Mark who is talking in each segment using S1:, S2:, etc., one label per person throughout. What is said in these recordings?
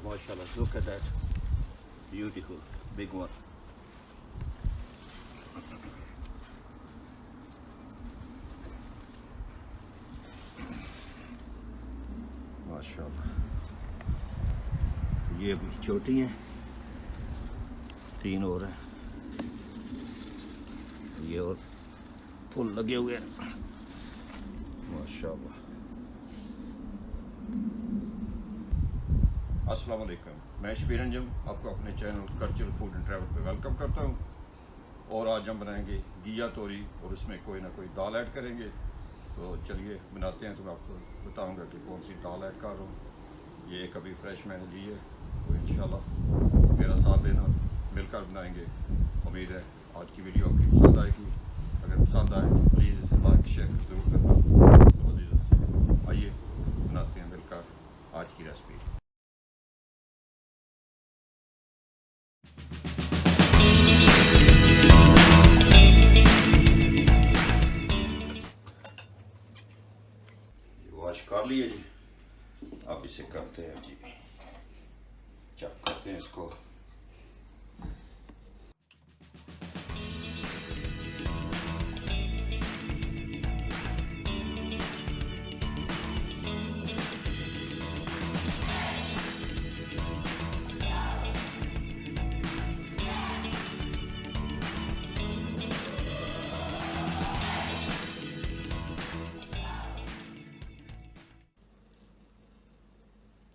S1: mashallah, look at that. Beautiful, big one. माशाल्लाह। ये अभी छोटी हैं, 3 और हैं, ये और फूल लगे हुए हैं माशाल्लाह। अस्सलाम वालेकुम, मैं अंजुम आपको अपने channel cultural food and travel पे वेलकम करता हूँ। और आज हम बनाएंगे घिया तोरी और उसमें कोई ना कोई दाल ऐड करेंगे। तो चलिए बनाते हैं। तो मैं आपको बताऊंगा कि कौन सी दाल ऐड कर रहा हूँ। ये एक अभी फ्रेश मैंने ली है, तो इंशाल्लाह मेरा साथ देना, मिलकर बनाएंगे। उम्मीद है आज की वीडियो आपकी पसंद आएगी। अगर पसंद आए तो प्लीज़ लाइक शेयर ज़रूर करना। तो आइए बनाते हैं मिलकर आज की रेसिपी। वॉश कर लिए जी, अब इसे करते हैं जी, चेक करते हैं इसको।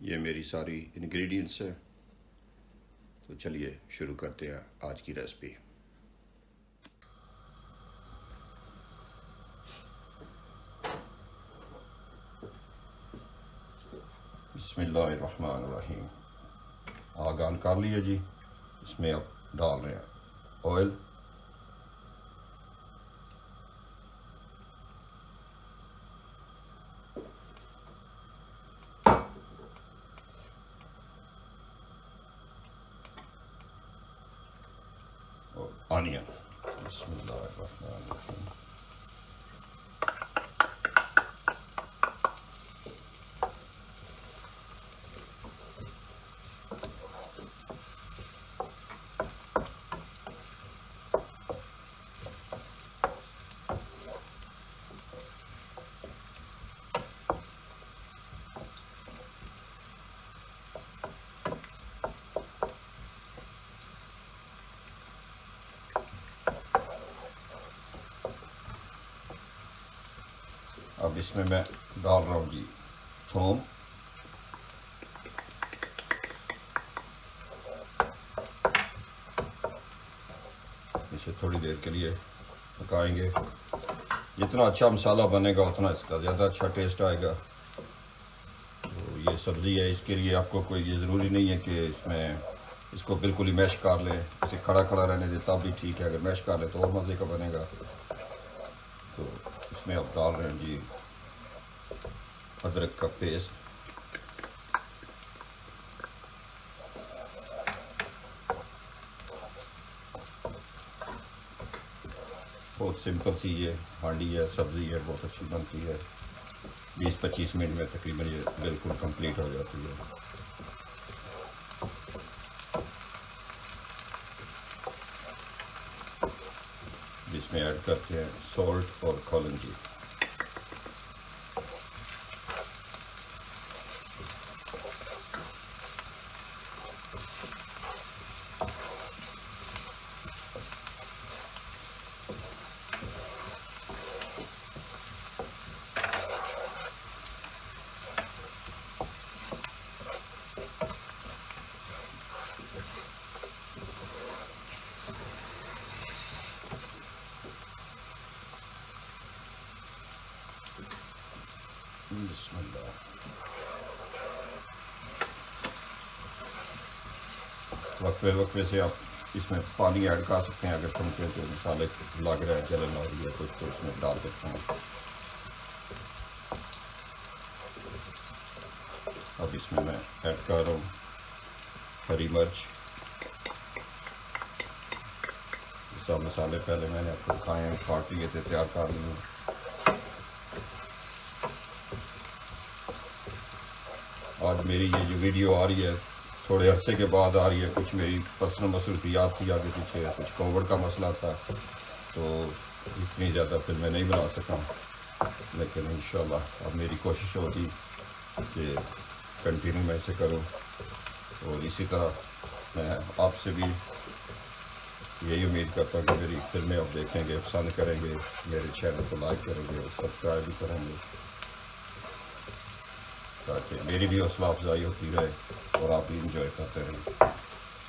S1: ये मेरी सारी इंग्रेडिएंट्स है। तो चलिए शुरू करते हैं आज की रेसिपी। बिस्मिल्लाहिर्रहमानिर्रहीम। आग ऑन कर लिया जी। इसमें अब डाल रहे हैं ऑयल, ऑनियन। बिस्मिल्लाहिर्रहमानिर्रहीम। अब इसमें मैं डाल रहा हूँ जी थूम, इसे थोड़ी देर के लिए पकाएंगे। जितना अच्छा मसाला बनेगा उतना इसका ज़्यादा अच्छा टेस्ट आएगा। तो ये सब्ज़ी है, इसके लिए आपको कोई ये ज़रूरी नहीं है कि इसमें इसको बिल्कुल ही मैश कर लें। इसे खड़ा खड़ा रहने दे तब भी ठीक है, अगर मैश कर ले तो और मज़े का बनेगा। तो इसमें अब डाल रहे हैं जी अदरक का पेस्ट, बहुत सिंपल सी ये हांडी है, सब्ज़ी है, बहुत अच्छी बनती है। 20-25 मिनट में तकरीबन ये बिल्कुल कंप्लीट हो जाती है। जिसमें ऐड करते हैं सॉल्ट और कॉलंजी। बिस्मिल्लाह। वक्फे से आप इसमें पानी ऐड कर सकते हैं। अगर समझे तो मसाले लग रहा है, जलन आ रही है, तो इसको इसमें डाल सकते हैं। अब इसमें मैं ऐड कर रहा हूँ हरी मिर्च। सब मसाले पहले मैंने आपको दिखाए हैं, काट लिए थे, तैयार कर लिए। आज मेरी ये जो वीडियो आ रही है थोड़े अरसे के बाद आ रही है। कुछ मेरी पर्सनल मसरूफियात थी आगे पीछे, कुछ कोविड का मसला था, तो इतनी ज़्यादा फिल्में नहीं बना सका। लेकिन इंशाल्लाह अब मेरी कोशिश होगी कि कंटिन्यू मैं इसे करूं। और इसी तरह मैं आपसे भी यही उम्मीद करता हूँ कि मेरी फिल्में आप देखेंगे, पसंद करेंगे, मेरे चैनल को लाइक करेंगे और सब्सक्राइब भी करेंगे, ताकि मेरी भी हौसला अफजाई होती रहे और आप भी इंजॉय करते रहें।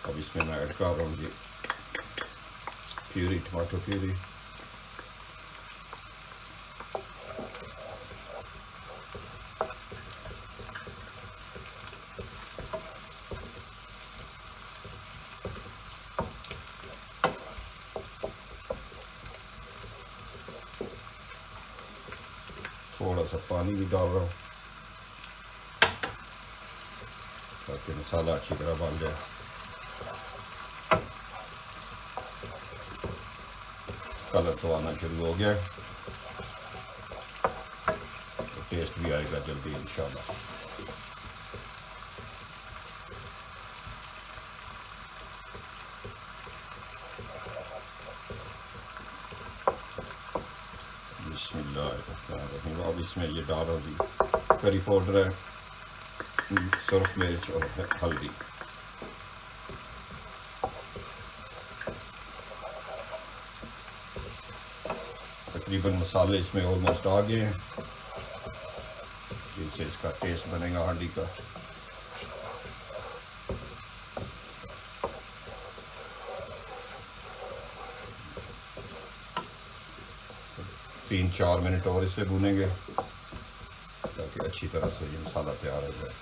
S1: अब इसमें मैं ऐड कर रहा हूँ जी प्यूरी, टमाटो प्यूरी। थोड़ा सा पानी भी डाल रहा हूँ ताकि मसाला अच्छी तरह बन जाए। कलर तो आना शुरू हो गया है, तो टेस्ट भी आएगा जल्दी इंशाल्लाह। बिस्मिल्लाहिर्रहमानिर्रहीम। अब इसमें ये डाल रहा हूँ जी करी पाउडर है, सुरख मिर्च और हल्दी। तकरीबन मसाले इसमें ऑलमोस्ट आ गए हैं, जिनसे इसका टेस्ट बनेगा हांडी का। तीन चार मिनट और इसे भूनेंगे ताकि अच्छी तरह से ये मसाला तैयार हो जाए।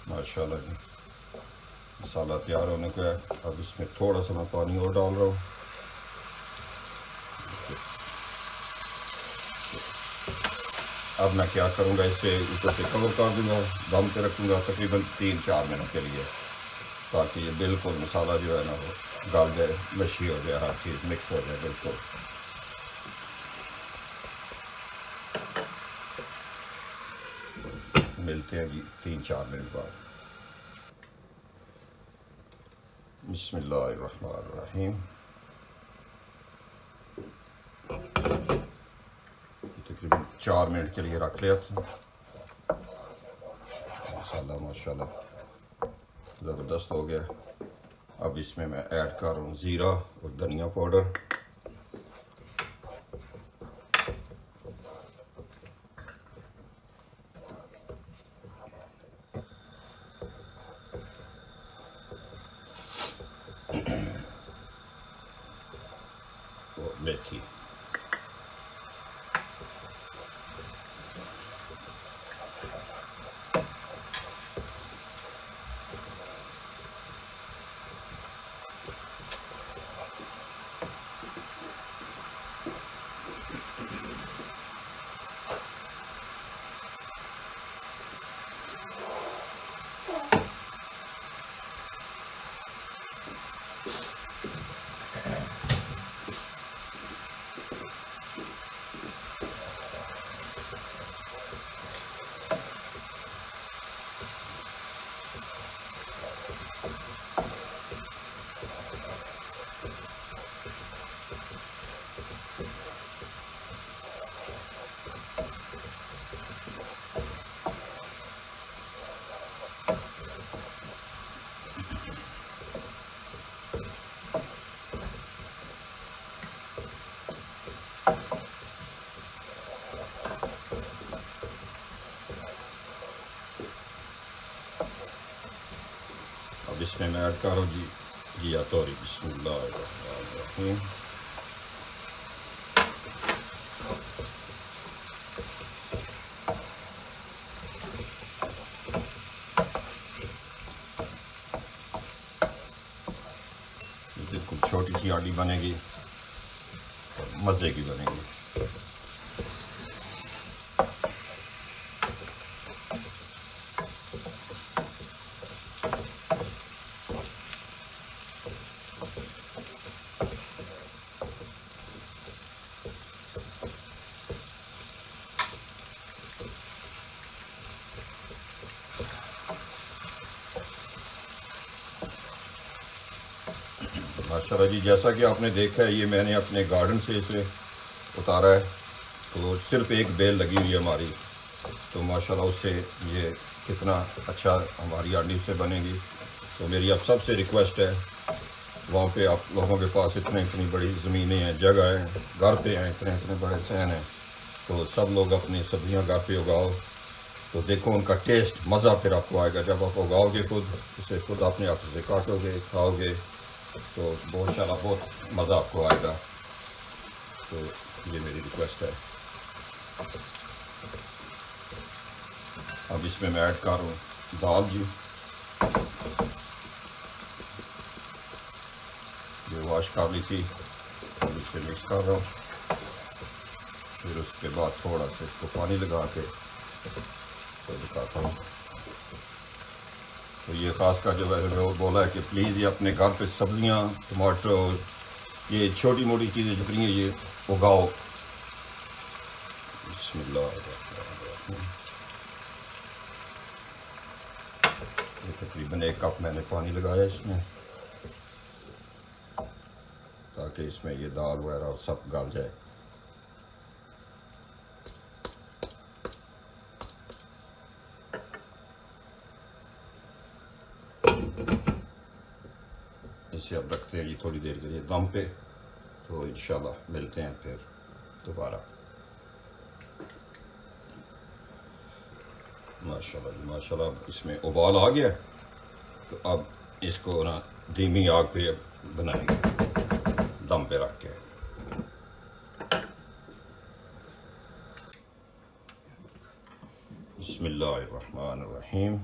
S1: माशाल्लाह जी मसाला तैयार होने को है। अब इसमें थोड़ा सा मैं पानी और डाल रहा हूँ। अब मैं क्या करूँगा, इसे ऊपर से कवर कर दूँगा, दम पे रखूँगा तकरीबन 3-4 मिनट के लिए, ताकि ये बिल्कुल मसाला जो है ना वो गल जाए, मशी हो जाए, हर चीज़ मिक्स हो जाए बिल्कुल। मिलते हैं जी 3-4 मिनट बाद। बिस्मिल्लाहिर्रहमानिर्रहीम। तकरीबन 4 मिनट के लिए रख लिया था। मसाला माशाल्लाह ज़बरदस्त हो गया। अब इसमें मैं ऐड कर रहा हूँ ज़ीरा और धनिया पाउडर। और मेथी। अब इसमें मैं ऐड कर रहा हूँ जी घिया तोरी। बिस्मिल्लाहिर्रहमानिर्रहीम। बिल्कुल छोटी सी आड़ी बनेगी और मज़े की बनेगी। माशाल्लाह जी, जैसा कि आपने देखा है, ये मैंने अपने गार्डन से इसे उतारा है। तो सिर्फ एक बेल लगी हुई है हमारी, तो माशाल्लाह उससे ये कितना अच्छा हमारी आंडी से बनेगी। तो मेरी अब सबसे रिक्वेस्ट है, वहाँ पे आप लोगों के पास इतनी बड़ी ज़मीनें हैं, जगह है, घर पे हैं, इतने बड़े सहन हैं, तो सब लोग अपनी सब्जियां घर पे उगाओ। तो देखो उनका टेस्ट, मज़ा फिर आपको आएगा जब आप उगाओगे खुद, इसे खुद अपने हाथ से काटोगे, खाओगे, तो बहुत शाला बहुत मज़ा आपको आएगा। तो ये मेरी रिक्वेस्ट है। अब इसमें मैं ऐड कर रहा हूँ दाल जी, ये वॉश कर ली थी, अब इसे मिक्स कर रहा हूँ। फिर उसके बाद थोड़ा सा इसको पानी लगा के तो दिखाता हूँ। तो ये ख़ास कर जो वैसे वो बोला है कि प्लीज़ ये अपने घर पे सब्जियाँ, टमाटर, ये छोटी मोटी चीज़ें जितनी हैं ये उगाओ। बिस्मिल्लाह, ये तकरीबन 1 कप मैंने पानी लगाया इसमें, ताकि इसमें ये दाल वगैरह सब गल जाए। इसे अब रखते हैं ये थोड़ी देर के लिए दम पे, तो इंशाल्लाह मिलते हैं फिर दोबारा। माशाल्लाह जी माशाल्लाह, इसमें उबाल आ गया, तो अब इसको ना धीमी आग पे बनाएंगे दम पे रख के। बिस्मिल्लाहिर्रहमानिर्रहीम।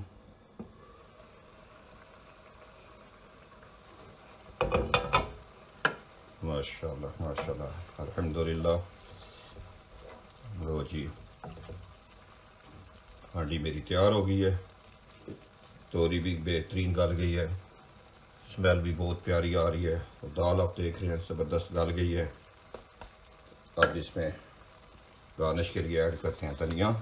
S1: माशाल्लाह माशाल्लाह, अल्हम्दुलिल्लाह। लो जी, हांडी मेरी तैयार हो गई है, तोरी भी बेहतरीन गल गई है, स्मेल भी बहुत प्यारी आ रही है, और दाल आप देख रहे हैं ज़बरदस्त गल गई है। अब इसमें गार्निश के लिए ऐड करते हैं धनिया।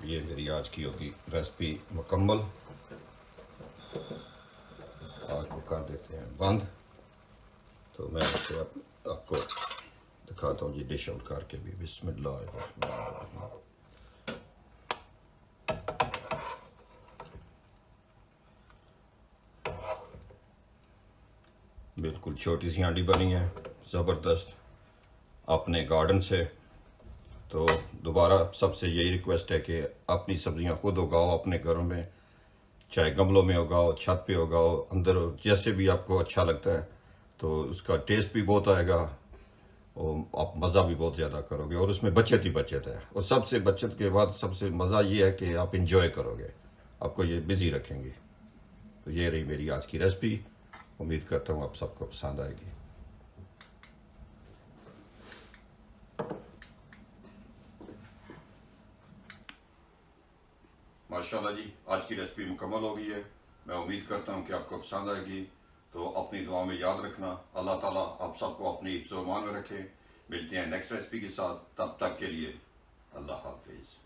S1: ये मेरी आज की होगी रेसिपी मुकम्मल। आग को कर देते हैं बंद। तो मैं इसे आपको दिखाता हूँ जी डिश आउट करके भी। बिस्मिल्लाह। बिल्कुल छोटी सी हांडी बनी है, ज़बरदस्त, अपने गार्डन से। तो दोबारा सबसे यही रिक्वेस्ट है कि अपनी सब्जियां खुद उगाओ अपने घरों में, चाहे गमलों में उगाओ, छत पे उगाओ, अंदर, जैसे भी आपको अच्छा लगता है। तो उसका टेस्ट भी बहुत आएगा और आप मज़ा भी बहुत ज़्यादा करोगे, और उसमें बचत ही बचत है। और सबसे बचत के बाद सबसे मज़ा ये है कि आप इंजॉय करोगे, आपको ये बिज़ी रखेंगे। तो ये रही मेरी आज की रेसिपी, उम्मीद करता हूँ आप सबको पसंद आएगी। माशाल्लाह जी, आज की रेसिपी मुकम्मल हो गई है। मैं उम्मीद करता हूँ कि आपको पसंद आएगी। तो अपनी दुआ में याद रखना, अल्लाह ताला आप सबको अपनी हिफ्ज़-ओ-अमान में रखे। मिलते हैं नेक्स्ट रेसिपी के साथ, तब तक के लिए अल्लाह हाफिज़।